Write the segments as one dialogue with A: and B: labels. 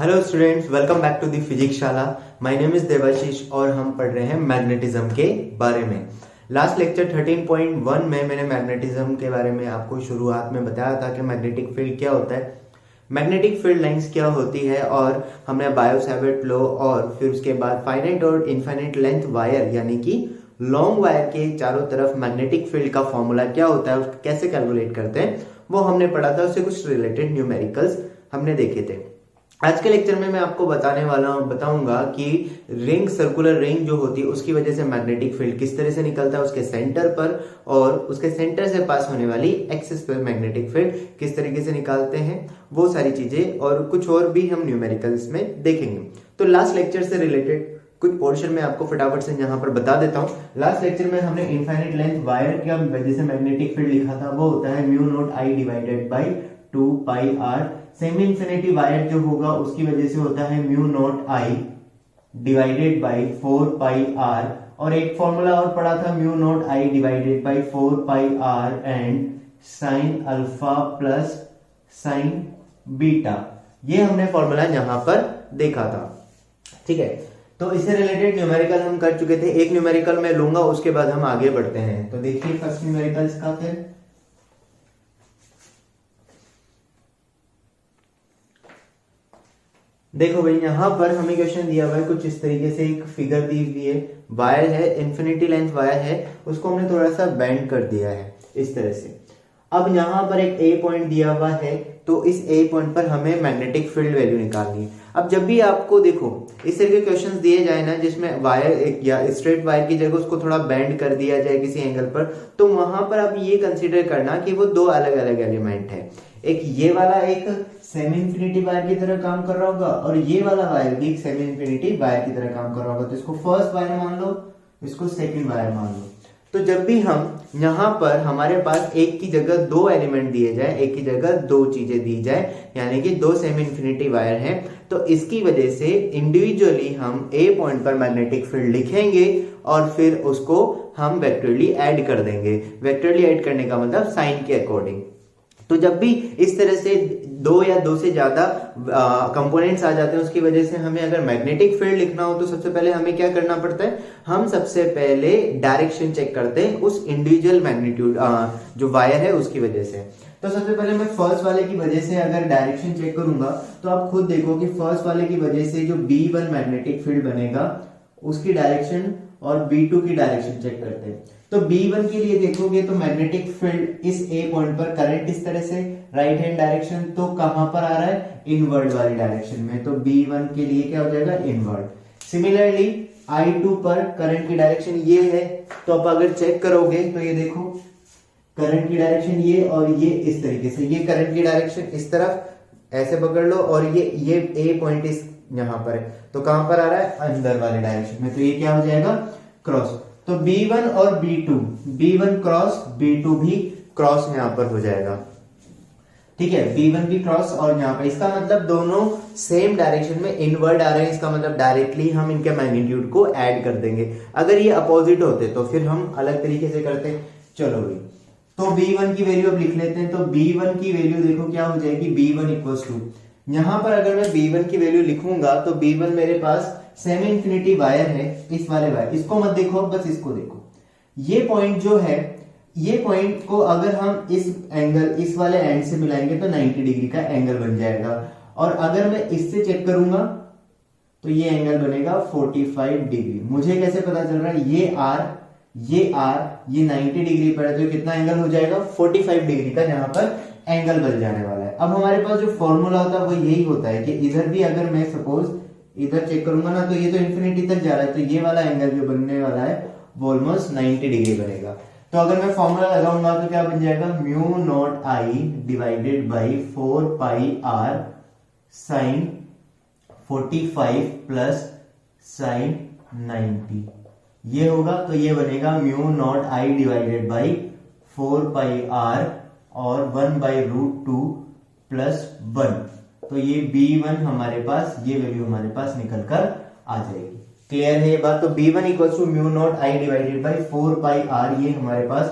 A: Hello students, welcome back to the physics शाला। My name is Devashish और हम पढ़ रहे हैं मैग्नेटिज्म के बारे में। लास्ट लेक्चर 13.1 में मैंने मैग्नेटिज्म के बारे में आपको शुरुआत में बताया था कि मैग्नेटिक फील्ड क्या होता है, मैग्नेटिक फील्ड लाइंस क्या होती है, और हमने बायो-सैवर्ट लॉ और फिर उसके बाद फाइनाइट और इनफाइनाइट लेंथ वायर यानी कि लॉन्ग वायर के चारों तरफ मैग्नेटिक फील्ड का फॉर्मूला क्या होता है, उसको कैसे कैलकुलेट करते हैं, वो हमने पढ़ा था। उससे कुछ रिलेटेड न्यूमेरिकल्स हमने देखे थे। आज के लेक्चर में मैं आपको बताऊंगा कि रिंग, सर्कुलर रिंग जो होती है उसकी वजह से मैग्नेटिक फील्ड किस तरह से निकलता है उसके सेंटर पर, और उसके सेंटर से पास होने वाली एक्सिस पर मैग्नेटिक फील्ड किस तरीके से निकालते हैं, वो सारी चीजें और कुछ और भी हम न्यूमेरिकल्स में देखेंगे। तो लास्ट लेक्चर से रिलेटेड कुछ पोर्शन में आपको फटाफट से यहाँ पर बता देता हूँ। लास्ट लेक्चर में हमने इनफाइनाइट लेंथ वायर की वजह से मैग्नेटिक फील्ड लिखा था, वो होता है mu naught I divided by 2 pi R. Semi infinity wire जो होगा उसकी वजह से होता है mu naught I divided by 4 pi R, और एक फॉर्मूला और पढ़ा था mu naught I divided by 4 pi R and sine alpha plus sine beta. ये हमने फॉर्मूला यहां पर देखा था, ठीक है। तो इससे रिलेटेड न्यूमेरिकल हम कर चुके थे। एक न्यूमेरिकल मैं लूंगा, उसके बाद हम आगे बढ़ते हैं। तो देखिए फर्स्ट न्यूमेरिकल इसका फिर देखो भाई, यहां पर हमें क्वेश्चन दिया हुआ है कुछ इस तरीके से, एक फिगर दी हुई है, वायर है, इन्फिनिटी लेंथ वायर है, उसको हमने थोड़ा सा बेंड कर दिया है इस तरह से। अब यहां पर एक ए पॉइंट दिया हुआ है, तो इस ए पॉइंट पर हमें मैग्नेटिक फील्ड वैल्यू निकालनी है। अब जब भी आपको देखो इस तरह के क्वेश्चंस दिए जाए ना, जिसमें वायर या स्ट्रेट वायर की जगह उसको थोड़ा बेंड कर दिया जाए किसी एंगल पर, तो वहां पर आप ये कंसीडर करना कि वो दो अलग अलग एलिमेंट है। एक ये वाला एक सेमी इंफिनिटी वायर की तरह काम कर रहा होगा, और ये वाला वायर भी एक सेमी इंफिनिटी वायर की तरह काम कर रहा होगा। तो इसको फर्स्ट वायर मान लो, इसको सेकंड वायर मान लो। तो जब भी हम यहां पर हमारे पास एक की जगह दो एलिमेंट दिए जाए, एक की जगह दो चीजें दी जाए, यानी कि दो सेमी इंफिनिटी वायर हैं, तो इसकी वजह से इंडिविजुअली हम ए पॉइंट पर मैग्नेटिक फील्ड लिखेंगे और फिर उसको हम वेक्टरली ऐड कर देंगे। वेक्टरली ऐड करने का मतलब साइन के अकॉर्डिंग। तो जब भी इस तरह से दो या दो से ज्यादा कंपोनेंट्स आ जाते हैं, उसकी वजह से हमें अगर मैग्नेटिक फील्ड लिखना हो तो सबसे पहले हमें क्या करना पड़ता है, हम सबसे पहले डायरेक्शन चेक करते हैं उस इंडिविजुअल मैग्नीट्यूड जो वायर है उसकी वजह से। तो सबसे पहले मैं फर्स्ट वाले की वजह से अगर डायरेक्शन चेक करूंगा, तो आप खुद देखो कि फर्स्ट वाले की वजह से जो B1 मैग्नेटिक फील्ड बनेगा उसकी डायरेक्शन और B2 की डायरेक्शन चेक करते हैं। तो B1 के लिए देखोगे तो मैग्नेटिक फील्ड इस ए पॉइंट पर, करंट इस तरह से राइट हैंड डायरेक्शन, तो कहां पर आ रहा है, इनवर्ड वाली डायरेक्शन में। तो B1 के लिए क्या हो जाएगा, इनवर्ड। सिमिलरली I2 पर करंट की डायरेक्शन ये है, तो आप अगर चेक करोगे तो ये देखो करंट की डायरेक्शन ये, और ये इस तरीके से, ये करंट की डायरेक्शन इस तरफ ऐसे पकड़ लो, और ये ए पॉइंट इस यहां पर है, तो कहां पर आ रहा है, अंदर वाले डायरेक्शन में। तो ये क्या हो जाएगा, क्रॉस। तो B1 और B2, B1 क्रॉस B2 भी क्रॉस यहां पर हो जाएगा, ठीक है। B1 भी क्रॉस, और यहां पर इसका मतलब दोनों सेम डायरेक्शन में इनवर्ड आ रहे हैं, इसका मतलब डायरेक्टली हम इनके मैग्नीट्यूड को ऐड कर देंगे। अगर ये अपोजिट होते तो फिर हम अलग तरीके से करते। चलो भाई, तो B1 की वैल्यू अब लिख लेते हैं। तो B1 की वैल्यू देखो क्या हो जाएगी, B1 इक्वल्स टू, यहां पर अगर मैं B1 की वैल्यू लिखूंगा तो B1 मेरे पास सेमी इंफिनिटी वायर है, इस वाले वायर, इसको मत देखो, बस इसको देखो। ये पॉइंट जो है, ये पॉइंट को अगर हम इस एंगल, इस वाले एंड से मिलाएंगे तो 90 डिग्री का एंगल बन जाएगा, और अगर मैं इससे चेक करूंगा तो ये एंगल बनेगा 45 डिग्री। मुझे कैसे पता चल रहा है, ये R, ये 90 डिग्री पर है, तो कितना एंगल हो जाएगा, 45 डिग्री का यहाँ पर एंगल बन जाने वाला है। अब हमारे पास जो फॉर्मूला होता है वो यही होता है कि इधर भी अगर मैं सपोज इधर चेक करूंगा ना, तो ये तो इंफिनिटी तक जा रहा है, तो ये वाला एंगल जो बनने वाला है वो ऑलमोस्ट 90 डिग्री बनेगा। तो अगर मैं फॉर्मूला लगाऊंगा तो क्या बन जाएगा, mu naught I divided by 4 pi R sine 45 plus sine 90, ये होगा। तो ये बनेगा mu naught I divided by 4 pi R और 1 बाई रूट 2 प्लस 1। तो ये B1 हमारे पास, ये वैल्यू हमारे पास निकल कर आ जाएगी। क्लियर है ये बात। तो B1 equals to mu naught I divided by 4 pi R, ये हमारे पास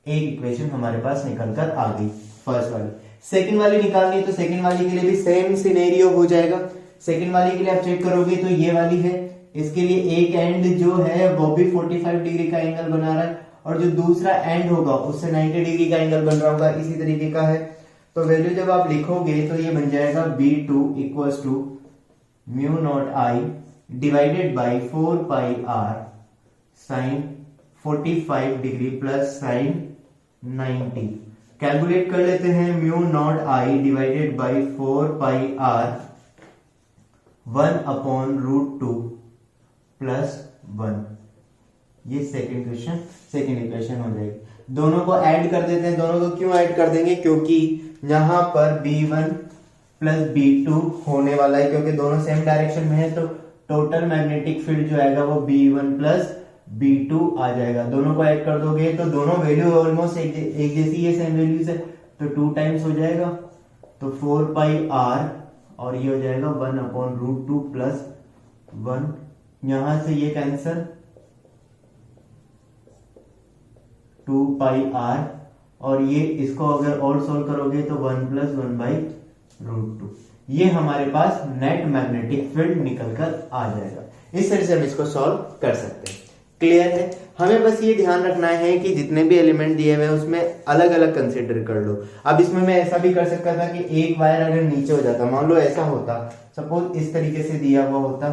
A: एक इक्वेशन हमारे पास निकल कर आ गई फर्स्ट वाली। सेकंड वाली निकालनी है, तो सेकंड वाली के लिए भी सेम सिनेरियो हो जाएगा। सेकंड वाली के लिए आप चेक करोगे तो ये वाली है, इसके लिए एक एंड जो है वो भी 45 डिग्री का एंगल बना रहा है और जो दूसरा एंड होगा उससे 90 डिग्री का एंगल बन रहा होगा, इसी तरीके का है। तो वैल्यू जब आप लिखोगे तो ये बन जाएगा B2 equals to mu naught I divided by 4 pi R sine 45 degree plus sine 90। Calculate कर लेते हैं, mu naught I divided by 4 pi R 1/√2 plus 1। ये सेकंड इक्वेशन हो जाएगी। दोनों को ऐड कर देते हैं। दोनों को क्यों ऐड कर देंगे? क्योंकि यहां पर B1 प्लस B2 होने वाला है, क्योंकि दोनों सेम डायरेक्शन में है, तो टोटल मैग्नेटिक फील्ड जो आएगा वो B1 प्लस B2 आ जाएगा। दोनों को ऐड कर दोगे तो दोनों वैल्यू ऑलमोस्ट एक जैसी है, सेम वैल्यूज है, तो 2 टाइम्स हो जाएगा, तो 4 पाई आर और ये हो जाएगा 1/√2 प्लस 1। यहां से ये कैंसर 2 पाई आर और ये इसको अगर और सोल्व करोगे तो 1 प्लस 1/√2। ये हमारे पास नेट मैग्नेटिक फील्ड निकल कर आ जाएगा। इस तरह से हम इसको सॉल्व कर सकते हैं। क्लियर है? हमें बस ये ध्यान रखना है कि जितने भी एलिमेंट दिए हुए हैं उसमें अलग अलग कंसीडर कर लो। अब इसमें मैं ऐसा भी कर सकता था कि एक वायर अगर नीचे हो जाता, मान लो ऐसा होता, सपोज इस तरीके से दिया हुआ होता,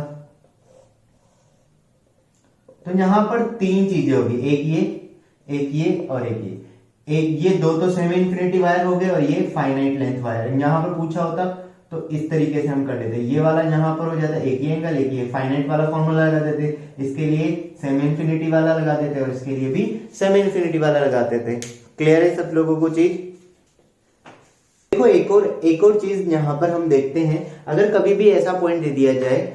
A: तो यहां पर 3 चीजें होगी, एक ये और एक ये दो तो सेमी इंफिनिटी वायर हो गए और ये फाइनाइट लेंथ वायर। यहां पर पूछा होता तो इस तरीके से हम कर लेते, ये वाला यहां पर हो जाता, एक ही एंगल, एक ये फाइनाइट वाला फॉर्मूला लगा देते, इसके लिए सेमी इंफिनिटी वाला लगा देते और इसके लिए भी सेमी इंफिनिटी वाला लगाते थे। क्लियर है सब लोगों को चीज? देखो एक और चीज यहां पर हम देखते हैं, अगर कभी भी ऐसा पॉइंट दे दिया जाए,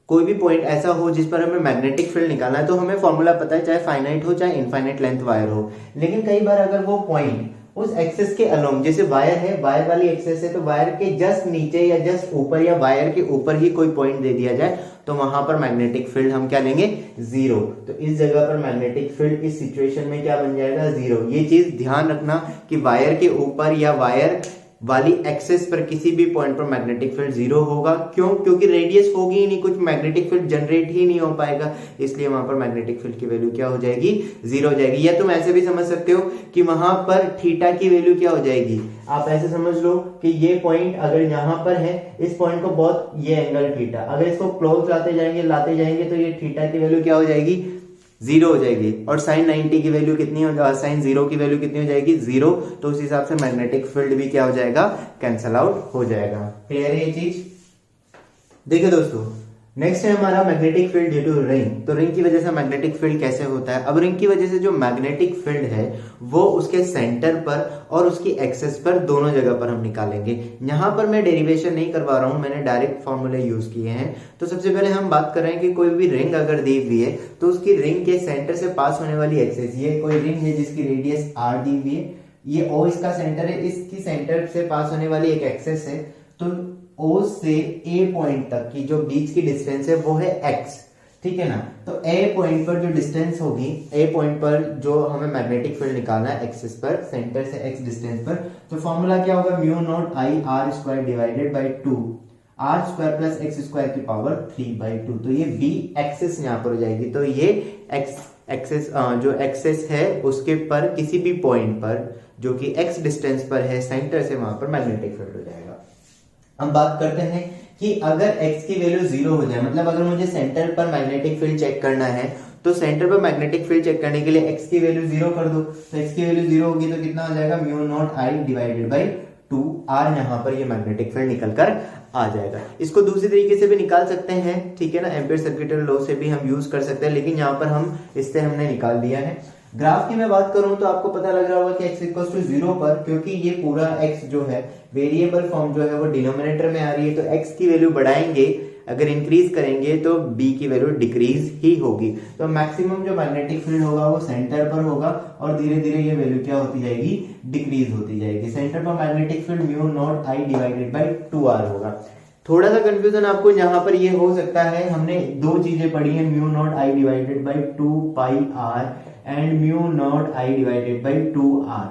A: कोई भी पॉइंट ऐसा हो जिस पर हमें मैग्नेटिक फील्ड निकालना है, तो हमें फॉर्मूला पता है, चाहे फाइनाइट हो चाहे इनफाइनाइट लेंथ वायर हो। लेकिन कई बार अगर वो पॉइंट उस एक्सेस के अलोंग, जैसे वायर है, वायर वाली एक्सेस है, तो वायर के जस्ट नीचे या जस्ट ऊपर या वायर के ऊपर ही कोई पॉइंट दे दिया जाए, तो वहां पर मैग्नेटिक फील्ड हम क्या लेंगे? 0। तो इस जगह पर मैग्नेटिक फील्ड इस सिचुएशन में क्या बन जाएगा? 0। ये चीज ध्यान रखना कि वायर के ऊपर या वायर वाली एक्सेस पर किसी भी पॉइंट पर मैग्नेटिक फील्ड 0 होगा। क्यों? क्योंकि रेडियस होगी ही नहीं, कुछ मैग्नेटिक फील्ड जनरेट ही नहीं हो पाएगा, इसलिए वहां पर मैग्नेटिक फील्ड की वैल्यू क्या हो जाएगी? 0 हो जाएगी। या तुम ऐसे भी समझ सकते हो कि वहां पर थीटा की वैल्यू क्या हो जाएगी? आप ऐसे समझ लो कि ये पॉइंट अगर यहां पर है, इस पॉइंट को बहुत, ये एंगल थीटा, अगर इसको क्लोज लाते जाएंगे तो ये थीटा की वैल्यू क्या हो जाएगी? 0 हो जाएगी। और साइन 90 की वैल्यू कितनी हो जाएगी? साइन 0 की वैल्यू कितनी हो जाएगी? 0। तो उस हिसाब से मैग्नेटिक फील्ड भी क्या हो जाएगा? कैंसल आउट हो जाएगा। क्लियर है ये चीज? देखिए दोस्तों, नेक्स्ट है हमारा magnetic field due to ring. तो रिंग की वजह से मैग्नेटिक फील्ड कैसे होता है? अब रिंग की वजह से जो मैग्नेटिक फील्ड है वो उसके सेंटर पर और उसकी एक्सेस पर, दोनों जगह पर हम निकालेंगे। यहां पर मैं डेरिवेशन नहीं करवा रहा हूं, मैंने डायरेक्ट फॉर्मूले यूज किए हैं। तो सबसे पहले हम बात कर रहे हैं कि कोई भी रिंग अगर दी हुई है तो उसकी रिंग के सेंटर से पास होने वाली एक्सेस, ये कोई रिंग है जिसकी रेडियस r दी हुई है, ये O इसका सेंटर है, इसकी सेंटर से पास होने वाली एक एक्सेस है, तो O से A पॉइंट तक की जो बीच की डिस्टेंस है वो है x, ठीक है ना। तो A पॉइंट पर जो डिस्टेंस होगी, A पॉइंट पर जो हमें मैग्नेटिक फील्ड निकालना है एक्सिस पर, सेंटर से x डिस्टेंस पर, तो फॉर्मूला क्या होगा? Mu naught I R square divided by 2 R square plus X square की पावर 3/2। तो ये b एक्सिस यहाँ पर हो जाएगी। तो ये एक्सिस जो एक्सेस है उसके पर किसी भी पॉइंट पर जो कि x डिस्टेंस पर है सेंटर से, वहां पर मैग्नेटिक फील्ड हो जाएगा। हम बात करते हैं कि अगर x की वैल्यू 0 हो जाए, मतलब अगर मुझे सेंटर पर मैग्नेटिक फील्ड चेक करना है, तो सेंटर पर मैग्नेटिक फील्ड चेक करने के लिए x की वैल्यू 0 कर दो, तो x की वैल्यू 0 होगी तो कितना हो जाएगा? Mu naught I divided by 2r। यहाँ पर ये मैग्नेटिक फील्ड निकल कर आ जाएगा। इसको दूसरी तरीके से भी निकाल सकते हैं, ठीक है ना, एम्पीयर सर्किटरी लॉ से भी हम यूज कर सकते हैं, लेकिन यहाँ पर हम इससे हमने निकाल दिया है। ग्राफ की मैं बात करूं तो आपको पता लग रहा होगा कि x इक्वल टू 0 पर, क्योंकि ये पूरा x जो है वेरिएबल फॉर्म जो है वो डिनोमिनेटर में आ रही है, तो x की वैल्यू बढ़ाएंगे, अगर इंक्रीज करेंगे तो b की वैल्यू डिक्रीज ही होगी। तो मैक्सिमम जो मैग्नेटिक फील्ड होगा वो सेंटर पर होगा और धीरे धीरे ये वैल्यू क्या होती जाएगी? डिक्रीज होती जाएगी। सेंटर पर magnetic field mu naught I divided by 2r होगा। थोड़ा सा कंफ्यूजन आपको यहाँ पर ये हो सकता है, हमने दो चीजें पढ़ी है, mu naught I divided by 2 pi r and mu naught I divided by 2r।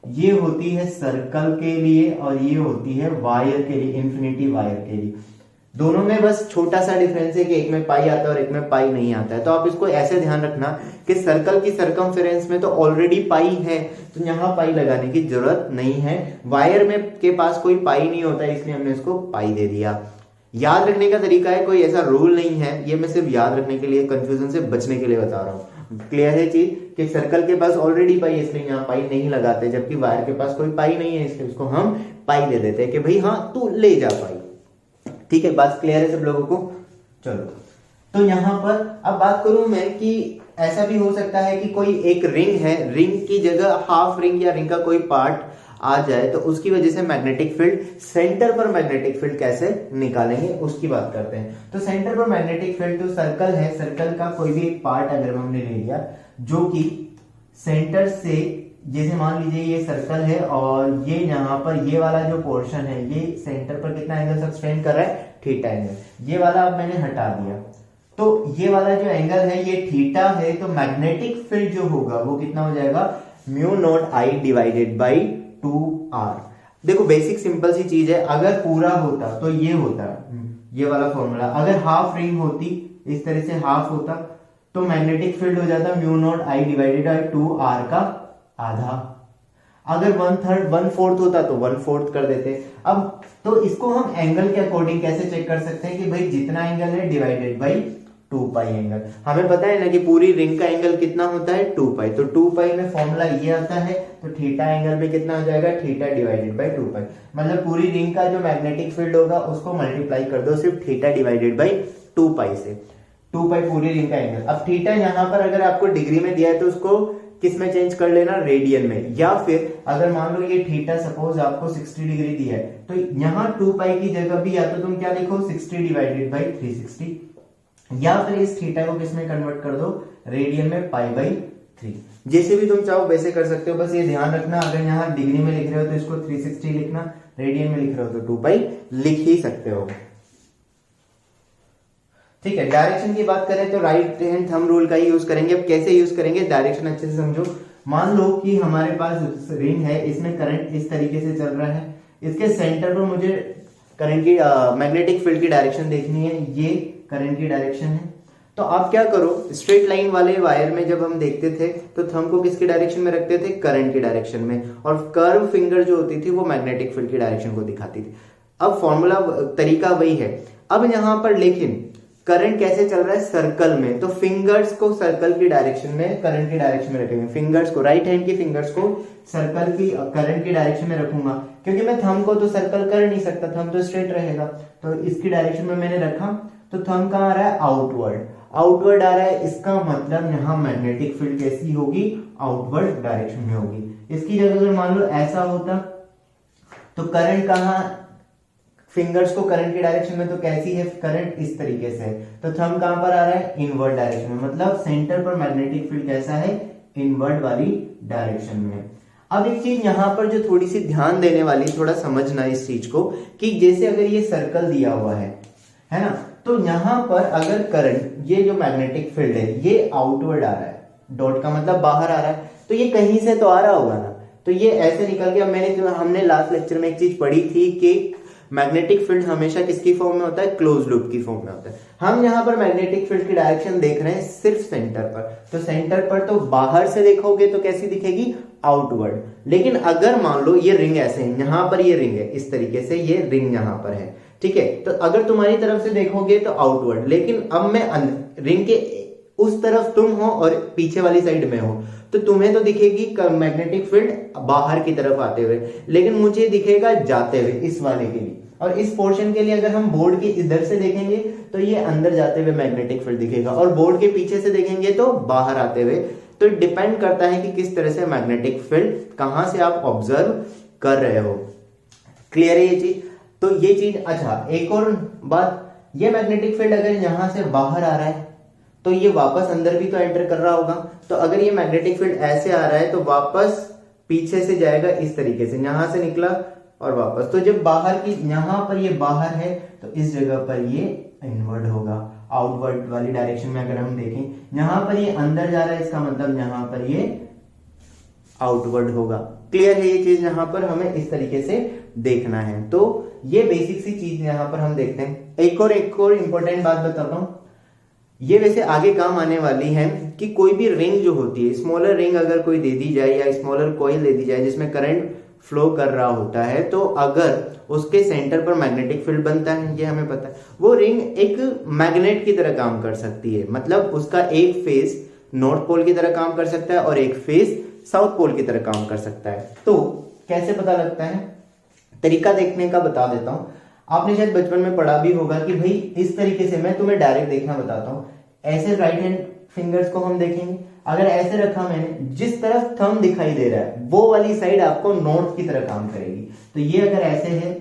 A: ये होती है सर्कल के लिए और ये होती है वायर के लिए, इंफिनिटी वायर के लिए। दोनों में बस छोटा सा डिफरेंस है कि एक में पाई आता है और एक में पाई नहीं आता है। तो आप इसको ऐसे ध्यान रखना कि सर्कल की सरकमफेरेंस में तो ऑलरेडी पाई है, तो यहाँ पाई लगाने की जरूरत नहीं है। वायर में के पास कोई पाई नहीं होता है, इसलिए हमने इसको पाई दे दिया। याद रखने का तरीका है, कोई ऐसा रूल नहीं है, ये मैं सिर्फ याद रखने के लिए, कंफ्यूजन से बचने के लिए बता रहा हूँ। क्लियर है चीज कि सर्कल के पास ऑलरेडी पाई है इसलिए यहाँ पाई नहीं लगाते, जबकि वायर के पास कोई पाई नहीं है इसलिए उसको हम पाई दे देते हैं कि भाई हाँ तू ले जा पाई। ठीक है, बात क्लियर है सब लोगों को। चलो, तो यहां पर अब बात करूं मैं कि ऐसा भी हो सकता है कि कोई एक रिंग है, रिंग की जगह हाफ रिंग या रिंग का कोई पार्ट आ जाए, तो उसकी वजह से मैग्नेटिक फील्ड, सेंटर पर मैग्नेटिक फील्ड कैसे निकालेंगे उसकी बात करते हैं। तो सेंटर पर मैग्नेटिक फील्ड तो सर्कल है, सर्कल का कोई भी एक पार्ट अगर हमने ले लिया जो कि सेंटर से, जैसे मान लीजिए ये सर्कल है और ये यहाँ पर ये वाला जो पोर्शन है ये सेंटर पर कितना एंगल सस्टेन कर रहा है, थीटा एंगल। ये वाला अब मैंने हटा दिया, तो ये वाला जो एंगल है ये थीटा है, तो मैग्नेटिक फील्ड जो होगा वो कितना हो जाएगा, mu naught I divided by 2r। देखो बेसिक सिंपल सी चीज है, अगर पूरा होता तो ये होता, ये वाला फॉर्मूला, अगर हाफ रिंग होती इस तरह से हाफ होता तो मैग्नेटिक फील्ड हो जाता mu naught I divided by 2r का आधा। अगर 1/4 होता तो 1/4 कर देते। अब तो इसको हम एंगल के अकॉर्डिंग कैसे चेक कर सकते हैं कि भाई जितना एंगल है डिवाइडेड बाई 2 पाई एंगल। हमें पता है ना कि पूरी रिंग का एंगल कितना होता है 2 पाई, तो 2 पाई में फॉर्मूला ये आता है, तो थीटा एंगल में कितना हो जाएगा, थीटा डिवाइडेड बाई 2 पाई। मतलब पूरी रिंग का जो मैग्नेटिक फील्ड होगा उसको मल्टीप्लाई कर दो सिर्फ थीटा डिवाइडेड बाई 2 पाई से, 2 पाई पूरी रिंग का एंगल। अब थीटा यहाँ पर अगर आपको डिग्री में दिया है तो उसको किस में चेंज कर लेना, रेडियन में। या फिर अगर मान लो ये थीटा सपोज आपको 60 डिग्री दिया है, तो यहाँ 2 पाई की जगह भी या तो तुम क्या लिखो 60 डिवाइडेड बाई 360, या फिर इस थीटा को किस में कन्वर्ट कर दो, रेडियन में पाई बाई 3। जैसे भी तुम चाहो वैसे कर सकते हो, बस ये ध्यान रखना अगर यहाँ डिग्री में लिख रहे हो तो इसको 360 लिखना, रेडियन में लिख रहे हो तो 2 पाई लिख ही सकते हो। ठीक है, डायरेक्शन की बात करें तो राइट हैंड थंब रूल का ही यूज करेंगे। अब कैसे यूज करेंगे, डायरेक्शन अच्छे से समझो। मान लो कि हमारे पास रिंग है, इसमें करंट इस तरीके से चल रहा है, इसके सेंटर पर मुझे करंट की मैग्नेटिक फील्ड की डायरेक्शन देखनी है, ये करंट की डायरेक्शन है। तो आप क्या करो, स्ट्रेट लाइन वाले वायर में जब हम देखते थे तो थंब को किसकी डायरेक्शन में रखते थे, करंट की डायरेक्शन में, और कर्व फिंगर जो होती थी वो मैग्नेटिक फील्ड की डायरेक्शन को दिखाती थी। अब फॉर्मूला तरीका वही है। अब यहां पर लेकिन करंट कैसे चल रहा है, सर्कल में, तो फिंगर्स को सर्कल की डायरेक्शन में, करंट की डायरेक्शन में रखेंगे। फिंगर्स को, राइट हैंड की फिंगर्स को सर्कल की करंट की डायरेक्शन में रखूंगा, क्योंकि मैं थंब को तो सर्कल कर नहीं सकता, थंब तो स्ट्रेट रहेगा, तो इसकी डायरेक्शन में मैंने रखा। तो थंब कहाँ आ रहा है, आउटवर्ड, आउटवर्ड आ रहा है, इसका मतलब यहाँ मैग्नेटिक फील्ड कैसी होगी, आउटवर्ड डायरेक्शन में होगी। इसकी जगह अगर मान लो ऐसा होता तो करंट कहाँ, फिंगर्स को करंट की डायरेक्शन में, तो कैसी है करंट, इस तरीके से, तो थंब कहां पर आ रहा है, इनवर्ड डायरेक्शन में, मतलब सेंटर पर मैग्नेटिक फील्ड कैसा है, इनवर्ड वाली डायरेक्शन में। अब एक चीज यहां पर जो थोड़ी सी ध्यान देने वाली, थोड़ा समझना इस चीज को, कि जैसे अगर ये सर्कल दिया हुआ है ना, तो यहां पर अगर करंट, ये जो मैग्नेटिक फील्ड है ये आउटवर्ड आ रहा है, डॉट का मतलब बाहर आ रहा है, तो ये कहीं से तो आ रहा होगा ना, तो ये ऐसे निकल गया। हमने लास्ट लेक्चर में एक चीज पढ़ी थी कि मैग्नेटिक फील्ड हमेशा किसकी फॉर्म में होता है, क्लोज लूप की फॉर्म में होता है। हम यहाँ पर मैग्नेटिक फील्ड की डायरेक्शन देख रहे हैं सिर्फ सेंटर पर, तो सेंटर पर तो बाहर से देखोगे तो कैसी दिखेगी, आउटवर्ड। लेकिन अगर मान लो ये रिंग ऐसे है, यहाँ पर ये रिंग है, इस तरीके से ये रिंग यहाँ पर है, ठीक है, तो अगर तुम्हारी तरफ से देखोगे तो आउटवर्ड, लेकिन अब मैं रिंग के उस तरफ तुम हो और पीछे वाली साइड में हो, तो तुम्हें तो दिखेगी मैग्नेटिक फील्ड बाहर की तरफ आते हुए, लेकिन मुझे दिखेगा जाते हुए इस वाले के लिए। और इस पोर्शन के लिए अगर हम बोर्ड के इधर से देखेंगे तो ये अंदर जाते हुए मैग्नेटिक फील्ड दिखेगा, और बोर्ड के पीछे से देखेंगे तो बाहर आते हुए। तो डिपेंड करता है कि किस तरह से मैग्नेटिक फील्ड कहां से आप ऑब्जर्व कर रहे हो। क्लियर है ये चीज, तो ये चीज। अच्छा, एक और बात, ये मैग्नेटिक फील्ड अगर यहां से बाहर आ रहा है तो ये वापस अंदर भी तो एंटर कर रहा होगा, तो अगर ये मैग्नेटिक फील्ड ऐसे आ रहा है तो वापस पीछे से जाएगा इस तरीके से, यहां से निकला और वापस, तो जब बाहर की, यहां पर ये बाहर है तो इस जगह पर ये इनवर्ड होगा, आउटवर्ड वाली डायरेक्शन में। अगर हम देखें यहां पर ये अंदर जा रहा है, इसका मतलब यहां पर ये आउटवर्ड होगा। क्लियर है ये चीज, यहाँ पर हमें इस तरीके से देखना है। तो ये बेसिक सी चीज यहाँ पर हम देखते हैं। एक और इंपॉर्टेंट बात बताता हूं, ये वैसे आगे काम आने वाली है कि कोई भी रिंग जो होती है, स्मॉलर रिंग अगर कोई दे दी जाए या स्मॉलर कॉइल दे दी जाए जिसमें करंट फ्लो कर रहा होता है, तो अगर उसके सेंटर पर मैग्नेटिक फील्ड बनता है, ये हमें पता है, वो रिंग एक मैग्नेट की तरह काम कर सकती है। मतलब उसका एक फेस नॉर्थ पोल की तरह काम कर सकता है और एक फेस साउथ पोल की तरह काम कर सकता है। तो कैसे पता लगता है, तरीका देखने का बता देता हूं। आपने शायद बचपन में पढ़ा भी होगा कि भाई इस तरीके से, मैं तुम्हें डायरेक्ट देखना बताता हूं। ऐसे राइट हैंड फिंगर्स को हम देखेंगे, अगर ऐसे रखा मैंने, जिस तरफ थंब दिखाई दे रहा है वो वाली साइड आपको नॉर्थ की तरह काम करेगी। तो ये अगर ऐसे है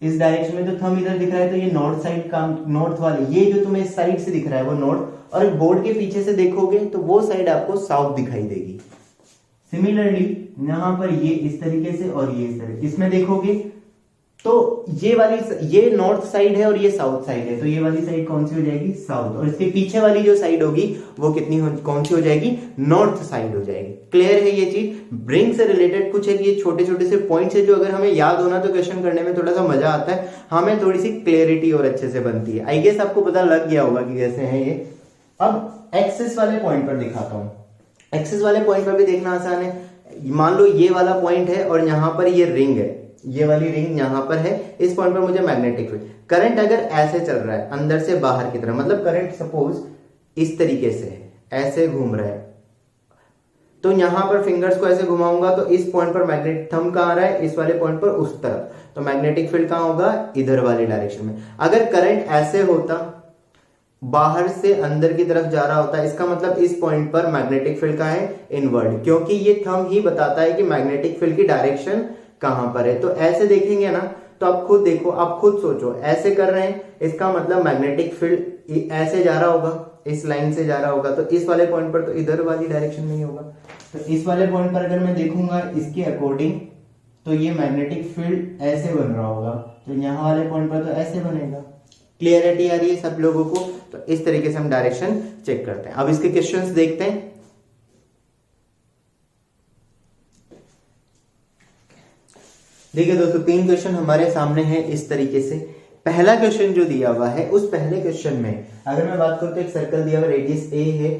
A: इस डायरेक्शन में, तो थंब इधर दिख रहा है, तो ये नॉर्थ साइड काम, नॉर्थ वाली, ये जो तुम्हें इस साइड से दिख रहा है वो नॉर्थ, और बोर्ड के पीछे से देखोगे तो वो साइड आपको साउथ दिखाई देगी। सिमिलरली यहां पर ये इस तरीके से और ये इस तरीके, इसमें देखोगे तो ये वाली, ये नॉर्थ साइड है और ये साउथ साइड है, तो ये वाली साइड कौन सी हो जाएगी, साउथ, और इसके पीछे वाली जो साइड होगी वो कौन सी हो जाएगी, नॉर्थ साइड हो जाएगी। क्लियर है ये चीज। रिंग से रिलेटेड कुछ एक ये छोटे छोटे से पॉइंट्स है जो अगर हमें याद होना तो क्वेश्चन करने में थोड़ा सा मजा आता है, हमें थोड़ी सी क्लियरिटी और अच्छे से बनती है। आई गेस आपको पता लग गया होगा कि कैसे है ये। अब एक्सिस वाले पॉइंट पर दिखाता हूं। एक्सिस वाले पॉइंट पर भी देखना आसान है। मान लो ये वाला पॉइंट है और यहां पर ये रिंग है, ये वाली रिंग यहां पर है, इस पॉइंट पर मुझे मैग्नेटिक फील्ड, करंट अगर ऐसे चल रहा है अंदर से बाहर की तरफ, मतलब करंट सपोज इस तरीके से है, ऐसे घूम रहा है, तो यहां पर फिंगर्स को ऐसे घुमाऊंगा तो इस पॉइंट पर मैग्नेटिक, थंब कहां आ रहा है, इस वाले पॉइंट पर उस तरफ, तो मैग्नेटिक फील्ड कहां होगा, इधर वाली डायरेक्शन में। अगर करंट ऐसे होता, बाहर से अंदर की तरफ जा रहा होता है, इसका मतलब इस पॉइंट पर मैग्नेटिक फील्ड का है इनवर्ड, क्योंकि ये थंब ही बताता है कि मैग्नेटिक फील्ड की डायरेक्शन कहां पर है। तो ऐसे देखेंगे ना, तो आप खुद देखो, आप खुद सोचो, ऐसे कर रहे हैं, इसका मतलब मैग्नेटिक फील्ड ऐसे जा रहा होगा, इस लाइन से जा रहा होगा, तो इस वाले पॉइंट पर तो इधर वाली डायरेक्शन में ही होगा। तो इस वाले पॉइंट पर अगर मैं देखूंगा इसके अकॉर्डिंग, तो ये मैग्नेटिक फील्ड ऐसे बन रहा होगा, तो यहां वाले पॉइंट पर तो ऐसे बनेगा। क्लियरिटी आ रही है सब लोगों को? तो इस तरीके से हम डायरेक्शन चेक करते हैं। अब इसके क्वेश्चंस देखते हैं। देखिए दोस्तों, 3 क्वेश्चन हमारे सामने हैं इस तरीके से। पहला क्वेश्चन जो दिया हुआ है, उस पहले क्वेश्चन में अगर मैं बात करूं तो एक सर्कल दिया हुआ, रेडियस ए है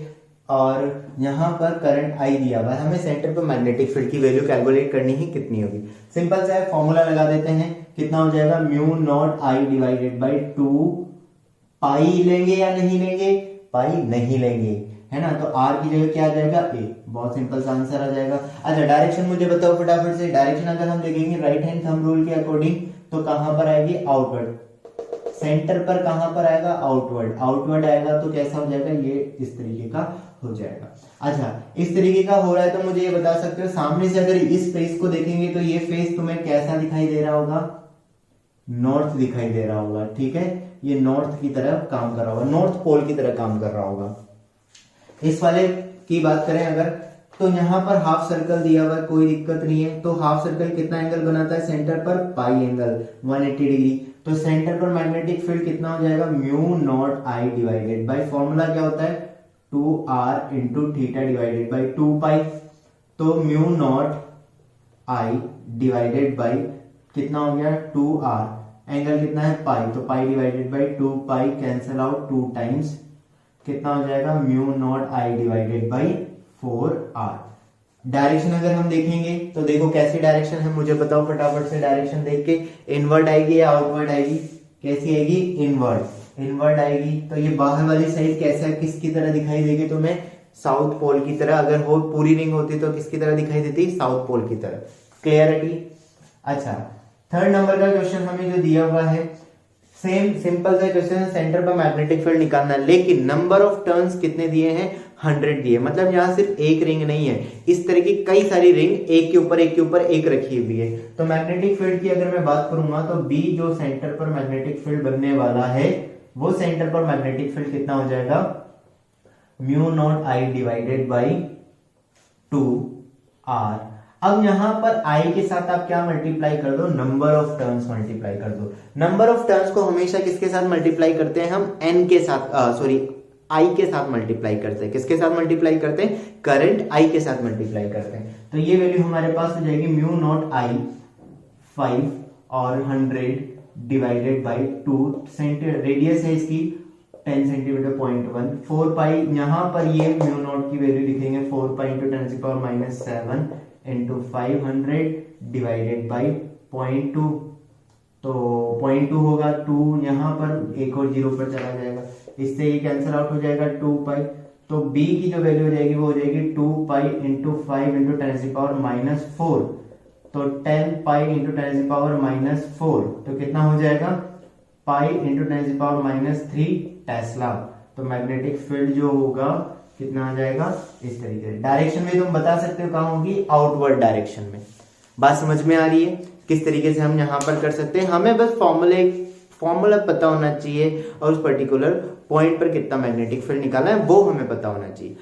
A: और यहां पर करंट आई दिया हुआ है, हमें सेंटर पर मैग्नेटिक फील्ड की वैल्यू कैलकुलेट करनी है, कितनी होगी। सिंपल सा है, फॉर्मूला लगा देते हैं, कितना हो जाएगा, mu naught I divided by 2 पाई लेंगे या नहीं लेंगे, पाई नहीं लेंगे, है ना, तो आर की जगह क्या आ जाएगा, ए। बहुत सिंपल सा आंसर आ जाएगा। अच्छा, डायरेक्शन मुझे बताओ फटाफट से। डायरेक्शन अगर हम देखेंगे राइट हैंड थंब रूल के अकॉर्डिंग, तो कहां पर आएगी, आउटवर्ड। सेंटर पर कहां पर आएगा, आउटवर्ड। आउटवर्ड आएगा तो कैसा हो जाएगा, ये इस तरीके का हो जाएगा। अच्छा, इस तरीके का हो रहा है तो मुझे ये बता सकते हो, सामने से अगर इस फेस को देखेंगे तो ये फेस तुम्हें कैसा दिखाई दे रहा होगा, नॉर्थ दिखाई दे रहा होगा। ठीक है, ये नॉर्थ की तरफ काम कर रहा होगा, नॉर्थ पोल की तरह काम कर रहा होगा। इस वाले की बात करें अगर, तो यहां पर हाफ सर्कल दिया हुआ है, कोई दिक्कत नहीं है। तो हाफ सर्कल कितना एंगल बनाता है, सेंटर पर पाई एंगल 180 डिग्री। तो सेंटर पर मैग्नेटिक फील्ड कितना हो जाएगा, mu naught I divided by, formula क्या होता है, 2r into theta divided by 2 पाई। तो mu naught I divided by कितना हो गया, 2r, एंगल कितना है, पाई, तो पाई divided by 2 pi, cancel out 2 times, कितना हो जाएगा, mu naught I divided by 4r। Direction अगर हम देखेंगे तो देखो कैसी डायरेक्शन है, मुझे बताओ फटाफट से। डायरेक्शन देख के, इनवर्ड आएगी या आउटवर्ड आएगी, कैसी आएगी, इनवर्ड। इनवर्ड आएगी तो ये बाहर वाली साइड कैसा, किसकी तरह दिखाई देगी तुम्हें, साउथ पोल की तरह। अगर हो पूरी रिंग होती तो किसकी तरह दिखाई देती, साउथ पोल की तरह। क्लियरिटी? अच्छा, थर्ड नंबर का क्वेश्चन हमें जो दिया हुआ है, सेम सिंपल सा क्वेश्चन है, सेंटर पर मैग्नेटिक फील्ड निकालना है, लेकिन नंबर ऑफ टर्न्स कितने दिए हैं, 100 दिए। मतलब यहां सिर्फ एक रिंग नहीं है, इस तरह की कई सारी रिंग एक के ऊपर एक के ऊपर एक रखी हुई है। तो मैग्नेटिक फील्ड की अगर मैं बात करूंगा तो बी जो सेंटर पर मैग्नेटिक फील्ड बनने वाला है, वो सेंटर पर मैग्नेटिक फील्ड कितना हो जाएगा, mu naught I divided by 2r। अब यहां पर i के साथ आप क्या मल्टीप्लाई कर दो, नंबर ऑफ टर्न्स मल्टीप्लाई कर दो। नंबर ऑफ टर्न्स को हमेशा किसके साथ मल्टीप्लाई करते हैं हम, n के साथ, सॉरी आई के साथ मल्टीप्लाई करते हैं। किसके साथ मल्टीप्लाई करते हैं? करंट आई के साथ मल्टीप्लाई करते हैं। तो ये वैल्यू हमारे पास हो जाएगी म्यू नॉट आई 5 और 100 डिवाइडेड बाई 2 सेंटीमीटर, रेडियस है इसकी 10 सेंटीमीटर 0.1, 4 पाई, यहाँ पर ये म्यू नॉट की वैल्यू लिखेंगे 4 pi into 10⁻⁷ into 500 divided by 0.2, तो 0.2 होगा 2, यहाँ पर एक और जीरो पर चला जाएगा, इससे ये कैंसिल आउट हो जाएगा 2 पाई। तो b की जो वैल्यू हो जाएगी वो हो जाएगी 2 पाई इंटू 5 इंटू 10⁻⁴, तो 10 पाई इंटू 10⁻⁴, तो कितना हो जाएगा? Pi into 10⁻³ Tesla. तो मैग्नेटिक फील्ड जो होगा कितना आ जाएगा? इस तरीके से। डायरेक्शन में तुम बता सकते हो कहाँ होगी? आउटवर्ड डायरेक्शन में। बात समझ में आ रही है किस तरीके से हम यहां पर कर सकते हैं? हमें बस फॉर्मूला पता होना चाहिए और उस पर्टिकुलर पॉइंट पर कितना मैग्नेटिक फील्ड निकालना है वो हमें पता होना चाहिए।